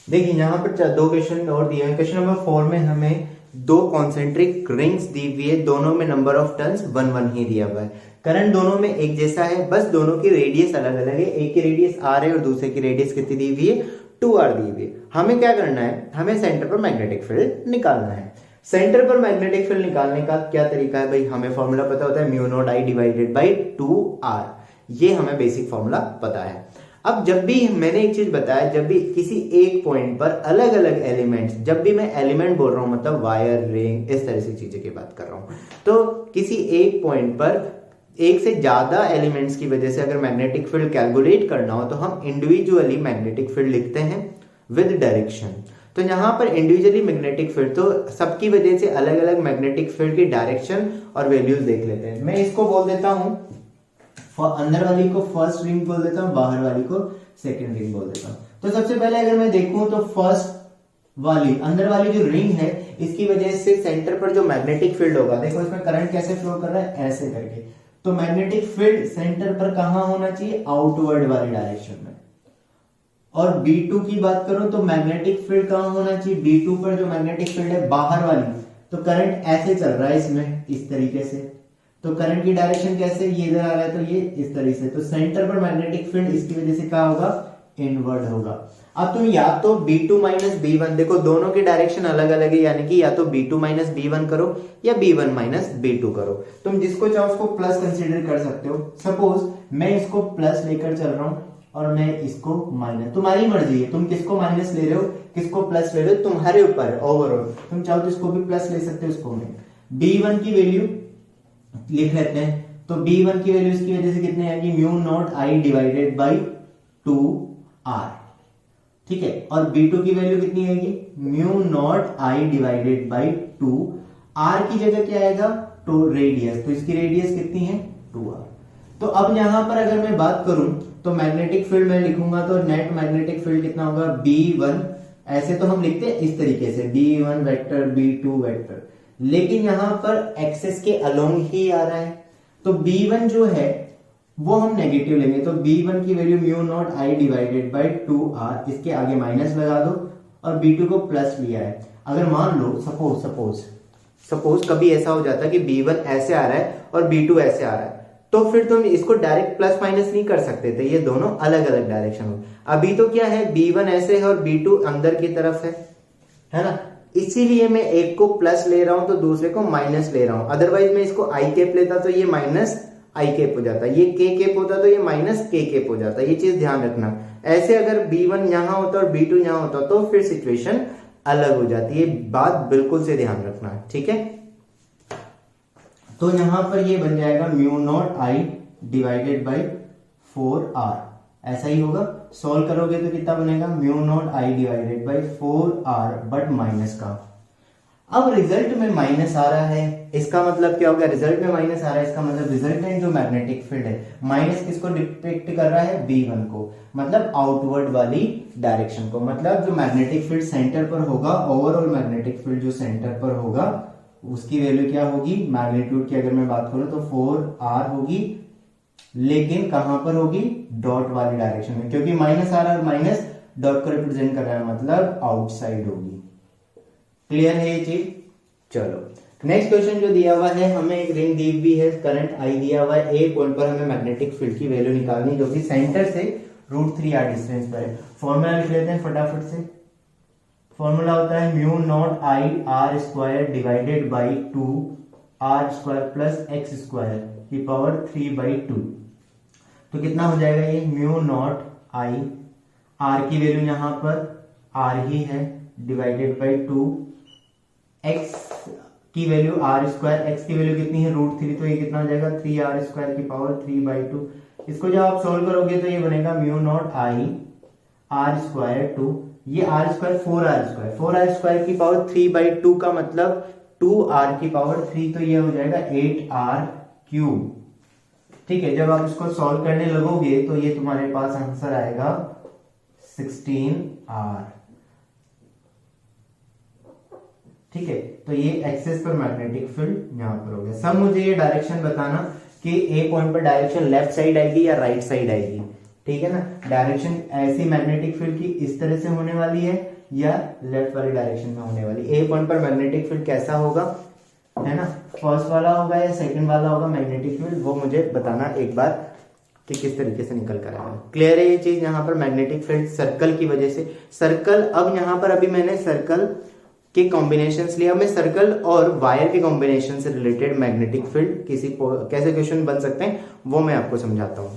A: देखिए यहां पर 2 क्वेश्चन और दिए हैं। क्वेश्चन नंबर 4 में हमें 2 कॉन्सेंट्रिक रिंग्स दी हुई है, दोनों में नंबर ऑफ टर्न्स 1 ही दिया हुआ है। करंट दोनों में एक जैसा है, बस दोनों की रेडियस अलग अलग है। एक की रेडियस r है और दूसरे की रेडियस कितनी दी हुई है? 2r दी हुई है। हमें क्या करना है? हमें सेंटर पर मैग्नेटिक फील्ड निकालना है। सेंटर पर मैग्नेटिक फील्ड निकालने का क्या तरीका है भाई? हमें फॉर्मूला पता होता है mu naught I divided by 2r, ये हमें बेसिक फॉर्मूला पता है। अब जब भी मैंने एक चीज बताया, जब भी किसी एक पॉइंट पर अलग अलग एलिमेंट्स, जब भी मैं एलिमेंट बोल रहा हूं मतलब वायर, रिंग, इस तरह से चीजें की बात कर रहा हूं, तो किसी एक पॉइंट पर एक से ज्यादा एलिमेंट्स की वजह से अगर मैग्नेटिक फील्ड कैलकुलेट करना हो तो हम इंडिविजुअली मैग्नेटिक फील्ड लिखते हैं विद डायरेक्शन। तो यहां पर इंडिविजुअली मैग्नेटिक फील्ड, तो सबकी वजह से अलग अलग मैग्नेटिक फील्ड की डायरेक्शन और वैल्यूज देख लेते हैं। मैं इसको बोल देता हूं, अंदर वाली को फर्स्ट रिंग बोल देता हूं, बाहर वाली को सेकंड रिंग बोल देता हूं। तो सबसे पहले अगर मैं देखूं तो फर्स्ट वाली, अंदर वाली जो रिंग है, इसकी वजह से सेंटर पर जो मैग्नेटिक फील्ड होगा, देखो इसमें करंट कैसे फ्लो कर रहा है, ऐसे करके। तो मैग्नेटिक फील्ड सेंटर पर कहां होना चाहिए? आउटवर्ड वाली डायरेक्शन में। और B2 की बात करूं तो मैग्नेटिक फील्ड कहां होना चाहिए? B2 पर जो मैग्नेटिक फील्ड है बाहर वाली, तो करंट ऐसे चल रहा है इसमें, इस तरीके से। तो करंट की डायरेक्शन कैसे? ये इधर आ रहा है तो ये इस तरीके से। तो सेंटर पर मैग्नेटिक फील्ड इसकी वजह से क्या होगा? इनवर्ड होगा। अब तुम या तो B2 माइनस B1, देखो दोनों की डायरेक्शन अलग अलग है, यानी कि या तो B2 माइनस B1 करो या B1 माइनस B2 करो। तुम जिसको चाहो उसको प्लस कंसीडर कर सकते हो। सपोज मैं इसको प्लस लेकर चल रहा हूं और मैं इसको माइनस, तुम्हारी मर्जी है, तुम किसको माइनस ले रहे हो किसको प्लस ले रहे हो, तुम्हारे ऊपर है ओवरऑल। तुम चाहो तो इसको भी प्लस ले सकते हो, इसको नहीं। B1 की वैल्यू लिख लेते हैं, तो B1 की वैल्यू इसकी वजह से कितने आएगी? Mu naught I divided by 2r, ठीक है। और B2 की वैल्यू कितनी आएगी? Mu naught I divided by 2r की जगह क्या आएगा? तो रेडियस, तो इसकी रेडियस कितनी है? 2r। तो अब यहां पर अगर मैं बात करूं तो मैग्नेटिक फील्ड मैं लिखूंगा तो नेट मैग्नेटिक फील्ड कितना होगा? B1, ऐसे तो हम लिखते हैं इस तरीके से, B1 वेक्टर B2 वेक्टर, लेकिन यहां पर एक्सेस के अलोंग ही आ रहा है, तो B1 जो है वो हम नेगेटिव लेंगे। तो B1 की value mu naught I divided by 2r, इसके आगे माइनस लगा दो, और B2 को प्लस लिया है। अगर मान लो सपोज कभी ऐसा हो जाता है कि B1 ऐसे आ रहा है और B2 ऐसे आ रहा है, तो फिर तुम इसको डायरेक्ट प्लस माइनस नहीं कर सकते थे, ये दोनों अलग अलग डायरेक्शन में। अभी तो क्या है, B1 ऐसे है और B2 अंदर की तरफ है ना, इसीलिए मैं एक को प्लस ले रहा हूं तो दूसरे को माइनस ले रहा हूं। अदरवाइज मैं इसको आई कैप लेता तो ये माइनस आई कैप हो जाता, ये के कैप होता तो ये माइनस के कैप हो जाता। ये चीज ध्यान रखना। ऐसे अगर B1 यहां होता और B2 यहां होता तो फिर सिचुएशन अलग हो जाती है, बात बिल्कुल से ध्यान रखना है, ठीक है। तो यहां पर ये बन जाएगा mu naught I divided by 4r, ऐसा ही होगा। सॉल्व करोगे तो कितना बनेगा? Mu naught I divided by 4r but minus का। अब रिजल्ट में माइनस आ रहा है, इसका मतलब क्या हो गया? रिजल्ट में माइनस आ रहा है, इसका मतलब रिजल्टेंट जो मैग्नेटिक फील्ड है, माइनस किसको डिपिक्ट कर रहा है? B1 को, मतलब आउटवर्ड वाली डायरेक्शन को। मतलब जो मैग्नेटिक फील्ड सेंटर पर होगा, ओवरऑल मैग्नेटिक फील्ड जो सेंटर पर होगा उसकी वैल्यू क्या होगी? मैग्नीट्यूड की अगर मैं बात करूं तो 4r होगी, लेकिन कहां पर होगी? डॉट वाली डायरेक्शन में, क्योंकि माइनस आ रहा है और माइनस डॉट को रिप्रेजेंट कर रहा है, मतलब आउटसाइड होगी। क्लियर है ये चीज? चलो नेक्स्ट क्वेश्चन जो दिया हुआ है, हमें एक रिंग दी हुई है, करंट आई दिया हुआ है, ए पॉइंट पर हमें मैग्नेटिक फील्ड की वैल्यू निकालनी है जो कि सेंटर से √3r डिस्टेंस पर है। फॉर्मूला लिख लेते हैं फटाफट से। फॉर्मूला होता है mu naught I R square divided by 2r square plus x square की पावर 3/2। तो कितना हो जाएगा ये, म्यू नॉट आई, r की वैल्यू यहां पर r ही है, डिवाइडेड बाई 2, x की वैल्यू आर स्क्वायर, एक्स की वैल्यू कितनी है √3, तो ये कितना हो जाएगा 3r स्क्वायर की पावर 3/2। इसको जब आप सोल्व करोगे तो ये बनेगा mu naught I R square 2, ये आर स्क्वायर 4r स्क्वायर की पावर 3/2 का मतलब 2r की पावर 3, तो ये हो जाएगा 8r³। ठीक है, जब आप इसको सॉल्व करने लगोगे तो ये तुम्हारे पास आंसर आएगा 16r। ठीक है, तो ये एक्सेस पर मैग्नेटिक फील्ड यहां पर हो गया। सब मुझे ये डायरेक्शन बताना कि ए पॉइंट पर डायरेक्शन लेफ्ट साइड आएगी या राइट साइड आएगी। ठीक है ना, डायरेक्शन ऐसी मैग्नेटिक फील्ड की इस तरह से होने वाली है या लेफ्ट वाली डायरेक्शन में होने वाली। ए पॉइंट पर मैग्नेटिक फील्ड कैसा होगा, है ना, फर्स्ट वाला होगा या सेकंड वाला होगा मैग्नेटिक फील्ड, वो मुझे बताना एक बार कि किस तरीके से निकल कर आएगा। क्लियर है ये चीज। यहाँ पर मैग्नेटिक फील्ड सर्कल की वजह से, सर्कल, अब यहाँ पर अभी मैंने सर्कल के कॉम्बिनेशंस लिया, मैं सर्कल और वायर के कॉम्बिनेशन से रिलेटेड मैग्नेटिक फील्ड कैसे क्वेश्चन बन सकते हैं वो मैं आपको समझाता हूं।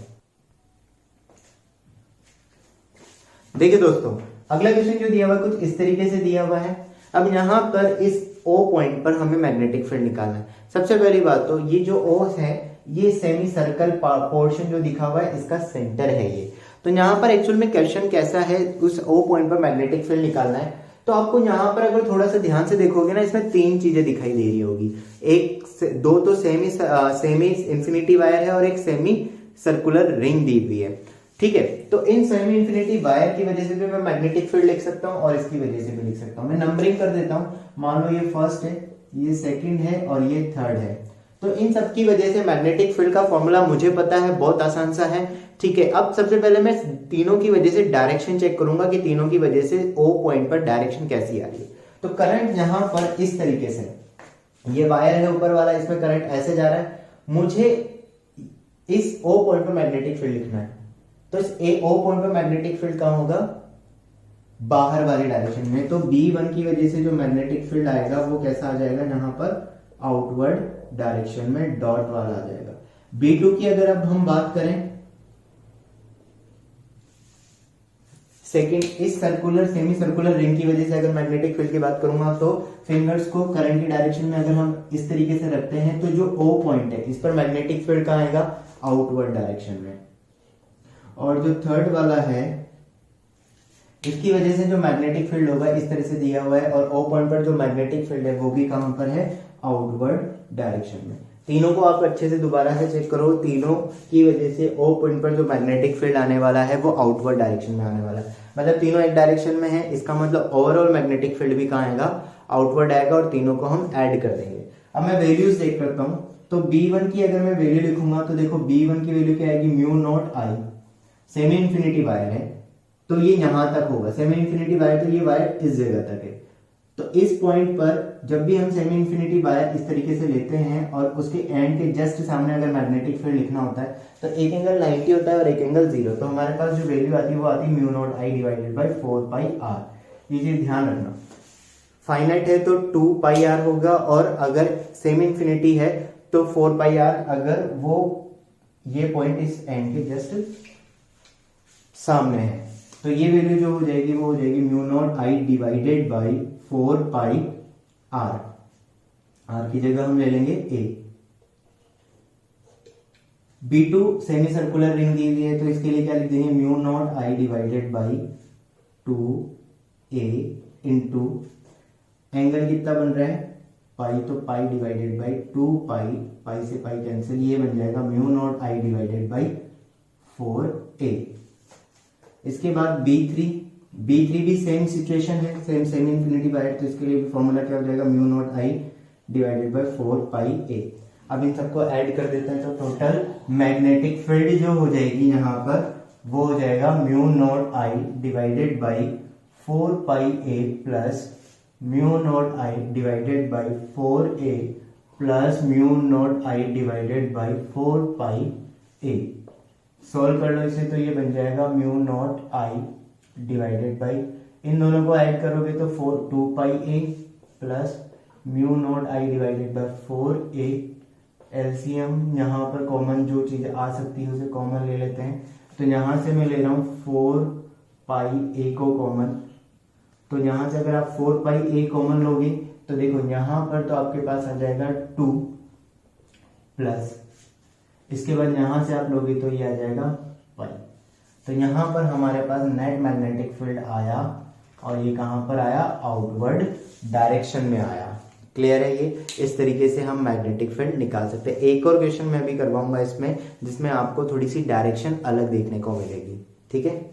A: देखिए दोस्तों, अगला क्वेश्चन जो दिया हुआ है कुछ इस तरीके से दिया हुआ है। अब यहां पर इस O पॉइंट पर हमें मैग्नेटिक फील्ड निकालना है। सबसे पहली बात तो ये जो O है, ये सेमी सर्कल पोर्शन जो दिखा हुआ है इसका सेंटर है ये। तो यहां पर एक्चुअल में क्वेश्चन कैसा है, उस O पॉइंट पर मैग्नेटिक फील्ड निकालना है। तो आपको यहां पर अगर थोड़ा सा ध्यान से देखोगे ना, इसमें 3 चीजें दिखाई दे रही होगी। दो तो सेमी इंफिनिटी वायर है और एक सेमी सर्कुलर रिंग दी हुई है। ठीक है, तो इन सेमी इंफिनिटी वायर की वजह से भी मैं मैग्नेटिक फील्ड लिख सकता हूं और इसकी वजह से भी लिख सकता हूं। मैं नंबरिंग कर देता हूं, मान लो ये फर्स्ट है, ये सेकंड है और ये थर्ड है। तो इन सब की वजह से मैग्नेटिक फील्ड का फॉर्मूला मुझे पता है, बहुत आसान सा है। ठीक है, अब सबसे पहले मैं तीनों की वजह से डायरेक्शन चेक करूंगा कि तीनों की वजह से O पॉइंट पर डायरेक्शन कैसी आ रही है। तो करंट यहां पर इस तरीके से, ये वायर है ऊपर वाला, इसमें करंट ऐसे जा रहा है, मुझे इस O पॉइंट पर मैग्नेटिक फील्ड लिखना है। तो इस O पॉइंट पर मैग्नेटिक फील्ड कहां होगा, बाहर वाली डायरेक्शन में। तो B1 की वजह से जो मैग्नेटिक फील्ड आएगा वो कैसा आ जाएगा, यहां पर आउटवर्ड डायरेक्शन में डॉट वाला आ जाएगा। B2 की अगर अब हम बात करें, सेकंड, इस सर्कुलर सेमी सर्कुलर रिंग की वजह से अगर मैग्नेटिक फील्ड की बात करूंगा तो फिंगर्स को करंट की डायरेक्शन में अगर हम इस तरीके से रखते हैं तो जो O पॉइंट है इस पर मैग्नेटिक फील्ड कहां आएगा, आउटवर्ड डायरेक्शन में। और जो थर्ड वाला है, इसकी वजह से जो मैग्नेटिक फील्ड होगा इस तरह से दिया हुआ है और O पॉइंट पर जो मैग्नेटिक फील्ड है वो भी कहां पर है, आउटवर्ड डायरेक्शन में। तीनों को आप अच्छे से दोबारा से चेक करो, तीनों की वजह से O पॉइंट पर जो मैग्नेटिक फील्ड आने वाला है वो आउटवर्ड डायरेक्शन में आने वाला है। मतलब तीनों एक डायरेक्शन में है, इसका मतलब ओवरऑल मैग्नेटिक फील्ड भी कहां आएगा, आउटवर्ड आएगा और तीनों को हम ऐड कर देंगे। अब मैं वैल्यूज चेक करता हूं, तो B1 की अगर मैं वैल्यू लिखूंगा तो देखो B1 की वैल्यू क्या आएगी, म्यू नॉट आई, सेमी इंफिनिटी वायर है तो ये यहां तक होगा, सेमी इंफिनिटी वायर, तो ये वायर इस जगह तक है। तो इस पॉइंट पर जब भी हम सेमी इंफिनिटी वायर इस तरीके से लेते हैं और उसके एंड के जस्ट सामने अगर मैग्नेटिक फील्ड लिखना होता है तो एक एंगल 90 होता है और एक एंगल 0, तो हमारे पास जो वैल्यू आती है वो आती है mu naught I divided by 4πr। ये चीज ध्यान रखना, फाइनाइट है तो 2πr होगा और अगर सेमी इंफिनिटी है तो 4πr, अगर वो ये पॉइंट इस एंड के जस्ट सामने है। तो ये वैल्यू जो हो जाएगी वो हो जाएगी mu naught I divided by 4πr, r की जगह हम ले लेंगे a। B2 semi circular ring दी हुई है तो इसके लिए क्या लिख देंगे, mu naught I divided by 2a into angle कितना बन रहा है पाई, तो पाई डिवाइडेड बाई 2π, पाई से पाई कैंसिल, ये बन जाएगा mu naught I divided by 4a। इसके बाद B3 भी सेम सिचुएशन है, सेम इंफिनिटी वायर, तो इसके लिए फॉर्मूला क्या हो जाएगा, mu naught I divided by 4πa। अब इन सबको ऐड कर देते हैं तो टोटल मैग्नेटिक फील्ड जो हो जाएगी यहाँ पर वो हो जाएगा mu naught I divided by 4πa plus mu naught I divided by 4a plus mu naught I divided by 4 pi A. Solve कर लो इसे तो ये बन जाएगा mu naught I divided by, इन दोनों को ऐड करोगे तो 2 pi A plus mu naught I divided by 4a। LCM यहाँ पर कॉमन जो चीज आ सकती है उसे कॉमन ले लेते हैं, तो यहां से मैं ले रहा हूं 4 पाई ए को कॉमन, तो यहां से अगर आप 4 पाई ए कॉमन लोगे तो देखो यहां पर तो आपके पास आ जाएगा 2 प्लस, इसके बाद यहां से आप लोगे तो ये आ जाएगा पाई। तो यहां पर हमारे पास नेट मैग्नेटिक फील्ड आया और ये कहां पर आया, आउटवर्ड डायरेक्शन में आया। क्लियर है? ये इस तरीके से हम मैग्नेटिक फील्ड निकाल सकते हैं। एक और क्वेश्चन मैं भी करवाऊंगा इसमें, जिसमें आपको थोड़ी सी डायरेक्शन अलग देखने को मिलेगी। ठीक है,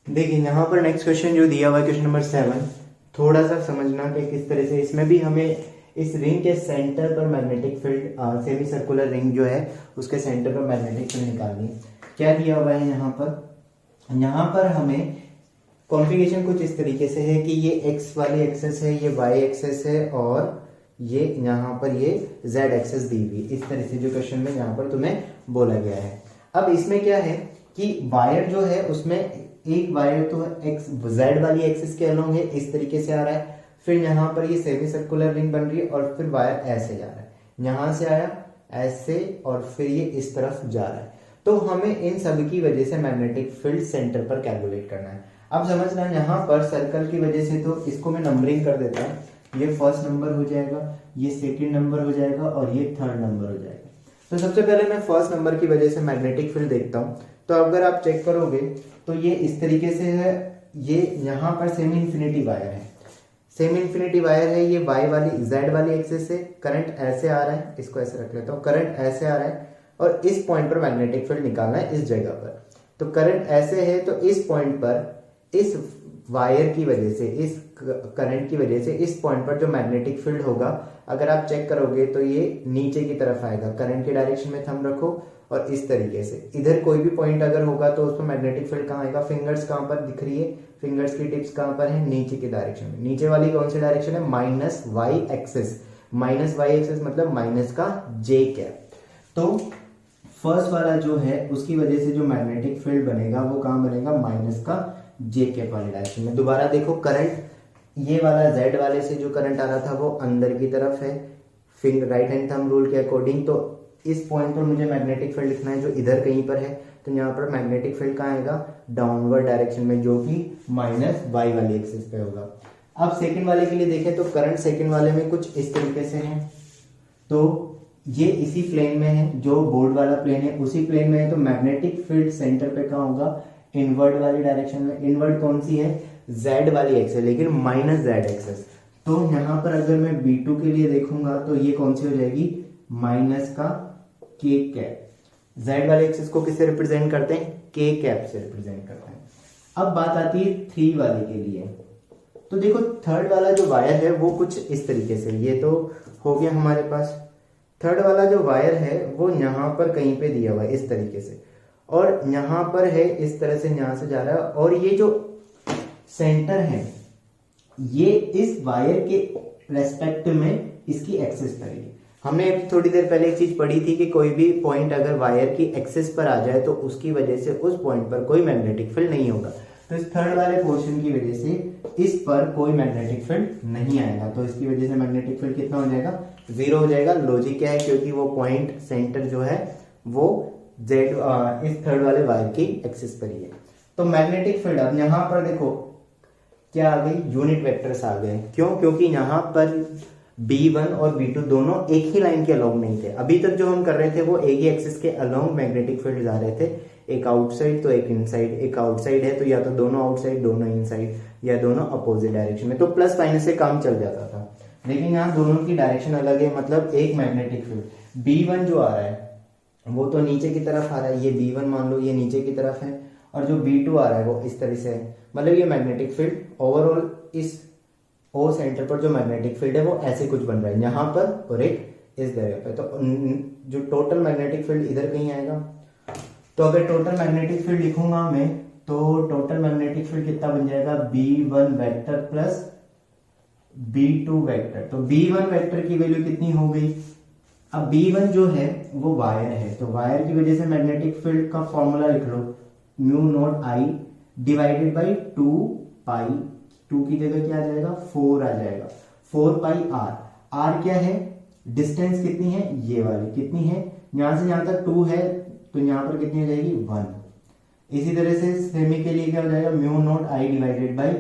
A: देखिए यहां पर नेक्स्ट क्वेश्चन जो दिया हुआ है क्वेश्चन नंबर 7, थोड़ा सा समझना कि किस तरह से इसमें भी हमें इस रिंग के सेंटर पर magnetic field, semi circular ring जो है उसके सेंटर पर मैग्नेटिक फील्ड निकालनी है। क्या दिया हुआ है यहाँ पर हमें कॉन्फ़िगरेशन कुछ इस तरीके से है कि ये एक्स वाली एक्सेस है, ये वाई एक्सेस है और ये यहाँ पर ये जेड एक्सेस दी हुई, इस तरह से जो क्वेश्चन में यहाँ पर तुम्हें बोला गया है। अब इसमें क्या है कि वायर जो है उसमें एक वायर तो एक्स जेड वाली एक्सिस के अलोंग है, इस तरीके से आ रहा है, फिर यहाँ पर ये सेमी सर्कुलर रिंग बन रही है और फिर वायर ऐसे जा रहा है, यहां से आया ऐसे और फिर ये इस तरफ जा रहा है। तो हमें इन सब की वजह से मैग्नेटिक फील्ड सेंटर पर कैलकुलेट करना है। अब समझना यहाँ पर सर्कल की वजह से तो इसको मैं नंबरिंग कर देता हूँ, ये फर्स्ट नंबर हो जाएगा, ये सेकंड नंबर हो जाएगा और ये थर्ड नंबर हो जाएगा। तो सबसे पहले मैं फर्स्ट नंबर की वजह से मैग्नेटिक फील्ड देखता हूँ। तो अगर आप चेक करोगे तो ये इस तरीके से है, ये यहाँ पर सेमी इंफिनिटी वायर है, सेमी इंफिनिटी वायर है, ये वाई वाली जेड वाली एक्सिस से करंट ऐसे आ रहा है, इसको ऐसे रख लेता हूँ, करंट ऐसे आ रहा है और इस पॉइंट पर मैग्नेटिक फील्ड निकालना है इस जगह पर। तो करंट ऐसे है तो इस पॉइंट पर इस वायर की वजह से, इस करंट की वजह से इस पॉइंट पर जो मैग्नेटिक फील्ड होगा, अगर आप चेक करोगे तो ये नीचे की तरफ आएगा। करंट के डायरेक्शन में थंब रखो और इस तरीके से इधर कोई भी पॉइंट अगर होगा तो उस पर मैग्नेटिक फील्ड कहाँ आएगा, फिंगर्स कहाँ पर दिख रही है, फिंगर्स की टिप्स कहाँ पर है, नीचे की डायरेक्शन में। नीचे वाली कौन सी डायरेक्शन है, minus Y axis, minus Y axis मतलब माइनस का जे कैप। तो फर्स्ट वाला जो है उसकी वजह से जो मैग्नेटिक फील्ड बनेगा वो कहाँ बनेगा, माइनस का जे कैप वाली डायरेक्शन में। दोबारा देखो, करंट ये वाला जेड वाले से जो करंट आ रहा था वो अंदर की तरफ है, finger right hand thumb rule के अकॉर्डिंग। तो इस पॉइंट पर मुझे मैग्नेटिक फील्ड लिखना है जो इधर कहीं पर है, तो यहाँ पर मैग्नेटिक फील्ड कहाँ आएगा, डाउनवर्ड डायरेक्शन में, जो कि माइनस वाई वाली एक्सिस पे होगा। अब सेकंड वाले के लिए देखें तो करंट सेकंड वाले में कुछ इस तरीके से है, तो ये इसी प्लेन में है, जो बोर्ड वाला प्लेन है उसी प्लेन में है, तो मैग्नेटिक फील्ड सेंटर पे कहाँ होगा, इनवर्ड वाली डायरेक्शन में। इनवर्ड कौन सी है, जेड वाली एक्सेस, लेकिन माइनस जेड एक्सेस। तो यहाँ पर अगर मैं B2 के लिए देखूंगा तो ये कौन सी हो जाएगी, माइनस का के कैप। जेड वाले एक्सेस को किससे रिप्रेजेंट करते हैं, के कैप से रिप्रेजेंट करते हैं। अब बात आती है 3 वाले के लिए। तो देखो थर्ड वाला जो वायर है वो कुछ इस तरीके से, ये तो हो गया हमारे पास। थर्ड वाला जो वायर है वो यहाँ पर कहीं पे दिया हुआ है इस तरीके से, और यहाँ पर है इस तरह से, यहाँ से जा रहा है, और ये जो सेंटर है ये इस वायर के रेस्पेक्ट में इसकी एक्सिस पर है। हमने थोड़ी देर पहले एक चीज पढ़ी थी कि कोई भी पॉइंट अगर वायर की एक्सिस पर आ जाए तो उसकी वजह से उस पॉइंट पर कोई मैग्नेटिक फील्ड नहीं होगा। तो इस थर्ड वाले पोर्शन की वजह से इस पर कोई मैग्नेटिक फील्ड नहीं आएगा, तो इसकी वजह से मैग्नेटिक फील्ड कितना हो जाएगा, 0 हो जाएगा। लॉजिक क्या है, क्योंकि वो पॉइंट सेंटर जो है वो जेड इस थर्ड वाले वायर की एक्सिस पर ही है। तो मैग्नेटिक फील्ड अब यहाँ पर देखो क्या आ गई, यूनिट वेक्टर्स आ गए। क्यों, क्योंकि यहाँ पर B1 और B2 दोनों एक ही लाइन के अलोंग नहीं थे। अभी तक जो हम कर रहे थे वो एक ही एक्सिस के अलोंग मैग्नेटिक फील्ड आ रहे थे, एक आउटसाइड तो एक इनसाइड। एक आउटसाइड है तो या तो दोनों आउटसाइड दोनों इनसाइड, या दोनों अपोजिट डायरेक्शन में, तो प्लस माइनस से काम चल जाता था। लेकिन यहाँ दोनों की डायरेक्शन अलग है, मतलब एक मैग्नेटिक फील्ड B1 जो आ रहा है वो तो नीचे की तरफ आ रहा है, ये B1 मान लो ये नीचे की तरफ है, और जो B2 आ रहा है वो इस तरह से है। मतलब ये मैग्नेटिक फील्ड ओवरऑल इस O सेंटर पर जो मैग्नेटिक फील्ड है वो ऐसे कुछ बन रहा है यहाँ पर और एक इस जगह पे। तो जो टोटल मैग्नेटिक फील्ड इधर कहीं आएगा। तो अगर टोटल मैग्नेटिक फील्ड लिखूंगा मैं तो टोटल मैग्नेटिक फील्ड कितना बन जाएगा, B1 vector plus B2 vector. तो B1 वेक्टर की वैल्यू कितनी हो गई, अब B1 जो है वो वायर है, तो वायर की वजह से मैग्नेटिक फील्ड का फॉर्मूला लिख लो, mu naught I divided by 2 pi, 2 की जगह क्या आ जाएगा 4 आ जाएगा, 4 पाई R। R क्या है, डिस्टेंस कितनी है, ये वाली कितनी है, यहां से यहां तक 2 है, तो यहां पर कितनी हो जाएगी 1। इसी तरह से सेमी के लिए क्या हो जाएगा, mu naught I divided by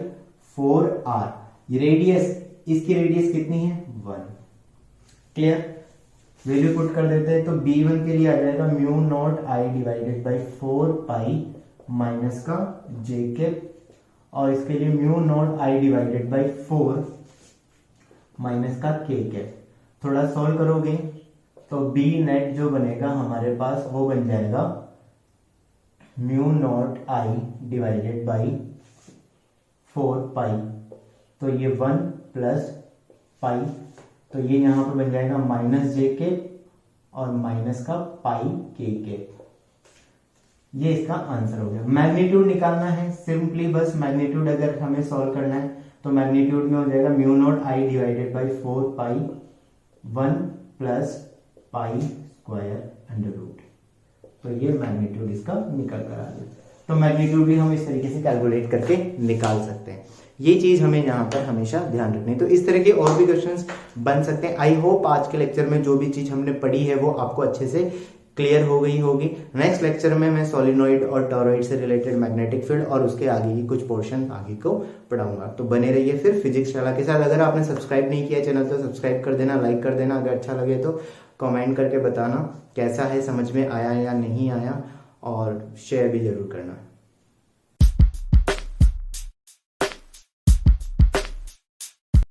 A: 4R। Radius, इसकी रेडियस कितनी है 1। क्लियर, वैल्यू पुट कर देते हैं, तो B1 के लिए आ जाएगा mu naught I divided by 4 pi minus का j कैप, और इसके लिए mu naught I divided by 4 minus का k कैप। थोड़ा सॉल्व करोगे तो B नेट जो बनेगा हमारे पास वो बन जाएगा mu naught I divided by 4 पाई, तो ये 1 प्लस पाई, तो ये यहां पर बन जाएगा माइनस जे के और माइनस का पाई के। ये इसका आंसर हो गया। मैग्नीट्यूड निकालना है, सिंपली बस मैग्नीट्यूड अगर हमें सॉल्व करना है तो मैग्नीट्यूड में हो जाएगा mu naught I divided by 4 pi 1 plus pi square under root, तो ये मैग्नीट्यूड इसका निकल कर आ गया। तो मैग्नीट्यूड भी हम इस तरीके से कैलकुलेट करके निकाल सकते हैं, ये चीज हमें यहाँ पर हमेशा ध्यान रखनी है। तो इस तरह के और भी क्वेश्चंस बन सकते हैं। आई होप आज के लेक्चर में जो भी चीज हमने पढ़ी है वो आपको अच्छे से क्लियर हो गई होगी। नेक्स्ट लेक्चर में मैं सोलिनॉइड और टॉरॉइड से रिलेटेड मैग्नेटिक फील्ड और उसके आगे की कुछ पोर्शन आगे को पढ़ाऊंगा, तो बने रहिए फिर फिजिक्स शाला के साथ। अगर आपने सब्सक्राइब नहीं किया चैनल तो सब्सक्राइब कर देना, लाइक कर देना, अगर अच्छा लगे तो कमेंट करके बताना कैसा है, समझ में आया या नहीं आया, और शेयर भी जरूर करना।